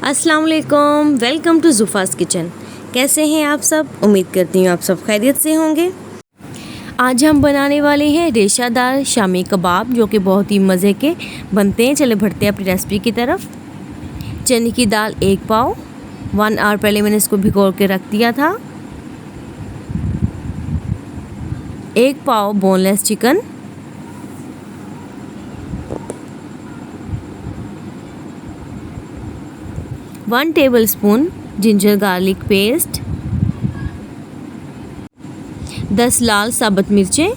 अस्सलाम वालेकुम, welcome to ज़ुफ़ास kitchen. कैसे हैं आप सब? उम्मीद करती हूँ आप सब खैरियत से होंगे। आज हम बनाने वाले हैं रेशादार शामी कबाब, जो कि बहुत ही मज़े के बनते हैं। चले बढ़ते हैं अपनी रेसिपी की तरफ। चने की दाल 1 पाव, 1 आवर पहले मैंने इसको भिगो के रख दिया था। 1 पाव boneless chicken, 1 tablespoon ginger garlic paste, 10 लाल साबुत मिर्चें,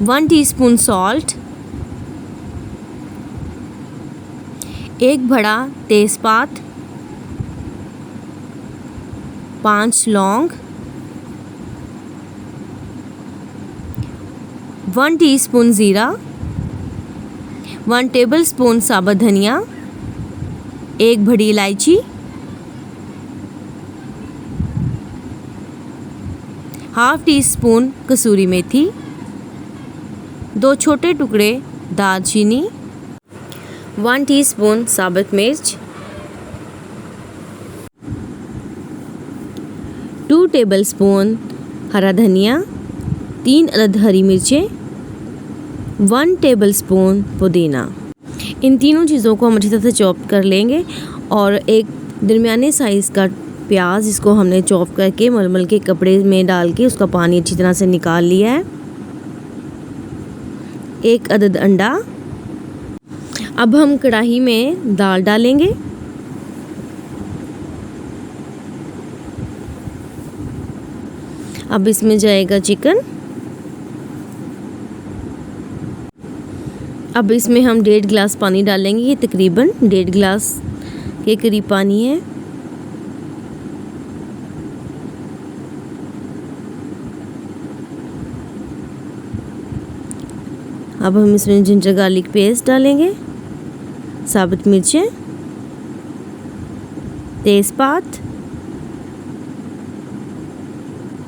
1 टीस्पून सॉल्ट, 1 बड़ा तेज़पात, 5 लौंग, 1 टीस्पून ज़ीरा, 1 टेबलस्पून साबुत धनिया, 1 बड़ी इलायची, हाफ टी स्पून कसूरी मेथी, 2 छोटे टुकड़े दालचीनी, 1 टीस्पून साबुत मिर्च, 2 टेबलस्पून हरा धनिया, 3 अदद हरी मिर्चें, 1 टेबलस्पून पुदीना। इन तीनों चीज़ों को हम अच्छी तरह से चॉप कर लेंगे और एक दरमियाने साइज़ का प्याज, जिसको हमने चॉप करके मलमल के कपड़े में डाल के उसका पानी अच्छी तरह से निकाल लिया है, 1 अदद अंडा। अब हम कढ़ाई में दाल डालेंगे। अब इसमें जाएगा चिकन। अब इसमें हम 1.5 गिलास पानी डालेंगे। ये तकरीबन 1.5 गिलास के करीब पानी है। अब हम इसमें जिंजर गार्लिक पेस्ट डालेंगे, साबुत मिर्चें, तेज़पात,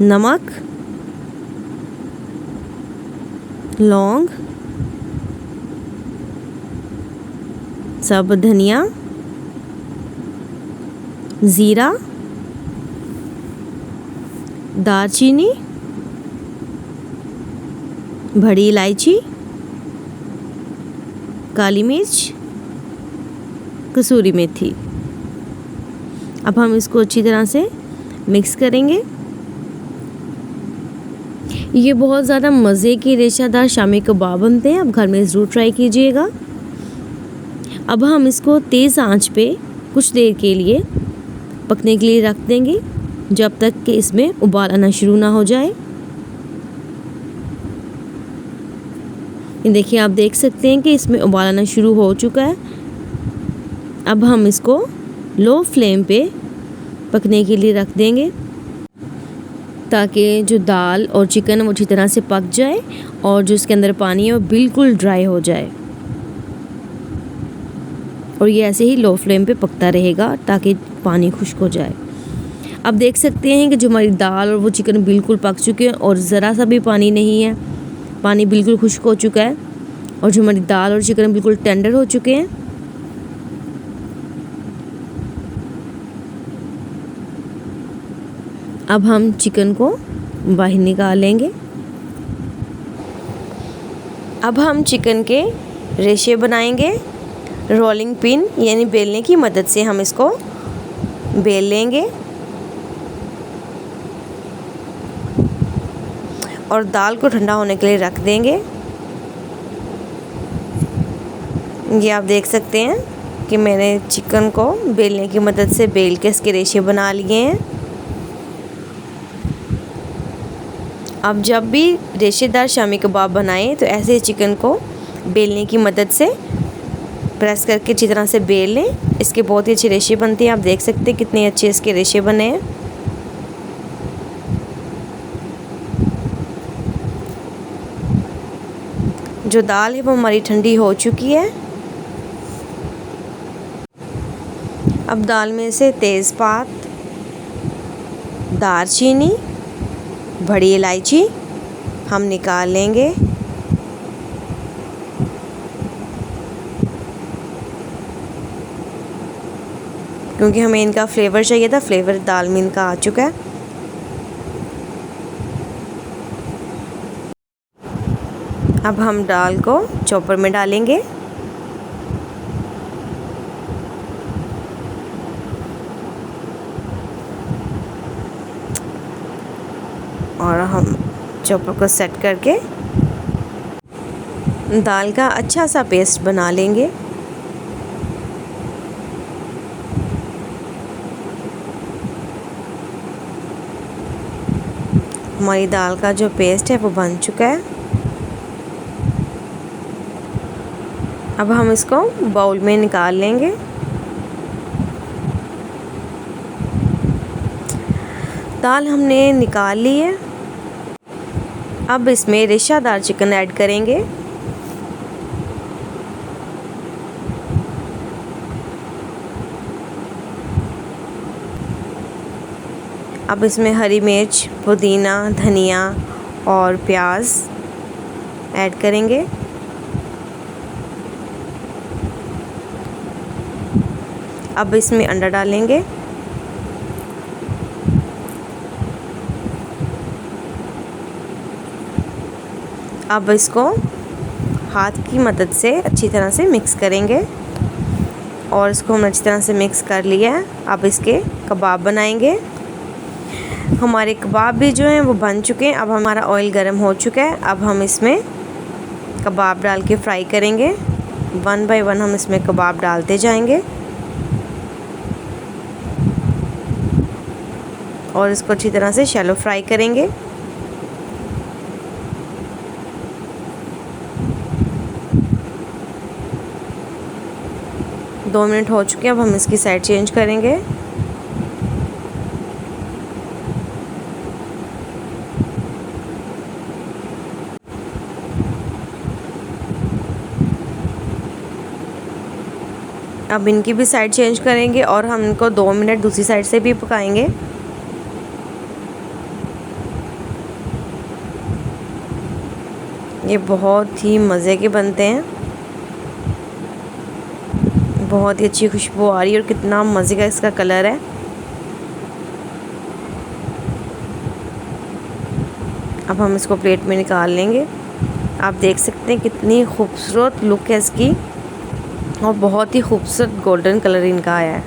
नमक, लौंग, साबुत धनिया, ज़ीरा, दालचीनी, बड़ी इलायची, काली मिर्च, कसूरी मेथी। अब हम इसको अच्छी तरह से मिक्स करेंगे। ये बहुत ज़्यादा मज़े के रेशादार शामी कबाब बनते हैं। आप घर में ज़रूर ट्राई कीजिएगा। अब हम इसको तेज़ आंच पे कुछ देर के लिए पकने के लिए रख देंगे, जब तक कि इसमें उबाल आना शुरू ना हो जाए। देखिए, आप देख सकते हैं कि इसमें उबाल आना शुरू हो चुका है। अब हम इसको लो फ्लेम पे पकने के लिए रख देंगे, ताकि जो दाल और चिकन वो अच्छी तरह से पक जाए और जो इसके अंदर पानी है वो बिल्कुल ड्राई हो जाए। और ये ऐसे ही लो फ्लेम पे पकता रहेगा ताकि पानी खुश्क हो जाए। अब देख सकते हैं कि जो हमारी दाल और वो चिकन बिल्कुल पक चुके हैं और ज़रा सा भी पानी नहीं है। पानी बिल्कुल खुश्क हो चुका है और जो हमारी दाल और चिकन बिल्कुल टेंडर हो चुके हैं। अब हम चिकन को बाहर निकालेंगे। अब हम चिकन के रेशे बनाएंगे। रोलिंग पिन यानी बेलने की मदद से हम इसको बेल लेंगे और दाल को ठंडा होने के लिए रख देंगे। ये आप देख सकते हैं कि मैंने चिकन को बेलने की मदद से बेल के इसके रेशे बना लिए हैं। अब जब भी रेशेदार शामी कबाब बनाएं तो ऐसे चिकन को बेलने की मदद से प्रेस करके अच्छी तरह से बेल लें। इसके बहुत ही अच्छे रेशे बनते हैं। आप देख सकते हैं कितने अच्छे इसके रेशे बने हैं। जो दाल है वो हमारी ठंडी हो चुकी है। अब दाल में से तेज़पात, दालचीनी, बड़ी इलायची, हम निकाल लेंगे। क्योंकि हमें इनका फ्लेवर चाहिए था, फ्लेवर दाल में इनका आ चुका है। अब हम दाल को चॉपर में डालेंगे। और हम चॉपर को सेट करके दाल का अच्छा सा पेस्ट बना लेंगे। हमारी दाल का जो पेस्ट है वो बन चुका है। अब हम इसको बाउल में निकाल लेंगे। दाल हमने निकाल ली है। अब इसमें रेशादार चिकन ऐड करेंगे। अब इसमें हरी मिर्च, पुदीना, धनिया और प्याज ऐड करेंगे। अब इसमें अंडा डालेंगे। अब इसको हाथ की मदद से अच्छी तरह से मिक्स करेंगे। और इसको हम अच्छी तरह से मिक्स कर लिया है। अब इसके कबाब बनाएंगे। हमारे कबाब भी जो हैं वो बन चुके हैं। अब हमारा ऑयल गर्म हो चुका है। अब हम इसमें कबाब डाल के फ्राई करेंगे। 1 बाय 1 हम इसमें कबाब डालते जाएंगे और इसको अच्छी तरह से शैलो फ्राई करेंगे। दो मिनट हो चुके हैं। अब हम इसकी साइड चेंज करेंगे। अब इनकी भी साइड चेंज करेंगे और हम इनको 2 मिनट दूसरी साइड से भी पकाएंगे। ये बहुत ही मज़े के बनते हैं। बहुत ही अच्छी खुशबू आ रही है और कितना मज़े का इसका कलर है। अब हम इसको प्लेट में निकाल लेंगे। आप देख सकते हैं कितनी खूबसूरत लुक है इसकी और बहुत ही खूबसूरत गोल्डन कलर इनका आया है।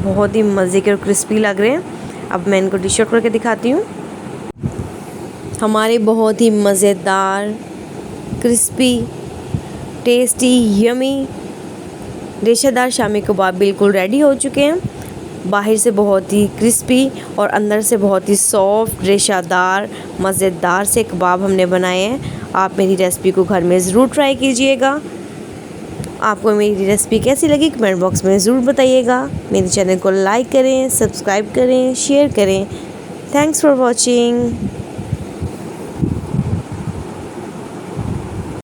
बहुत ही मज़े के और क्रिस्पी लग रहे हैं। अब मैं इनको डिश आउट करके दिखाती हूँ। हमारे बहुत ही मज़ेदार, क्रिस्पी, टेस्टी, यमी रेशेदार शामी कबाब बिल्कुल रेडी हो चुके हैं। बाहर से बहुत ही क्रिस्पी और अंदर से बहुत ही सॉफ्ट, रेशेदार, मज़ेदार से कबाब हमने बनाए हैं। आप मेरी रेसिपी को घर में ज़रूर ट्राई कीजिएगा। आपको मेरी रेसिपी कैसी लगी कमेंट बॉक्स में ज़रूर बताइएगा। मेरे चैनल को लाइक करें, सब्सक्राइब करें, शेयर करें। Thanks for watching.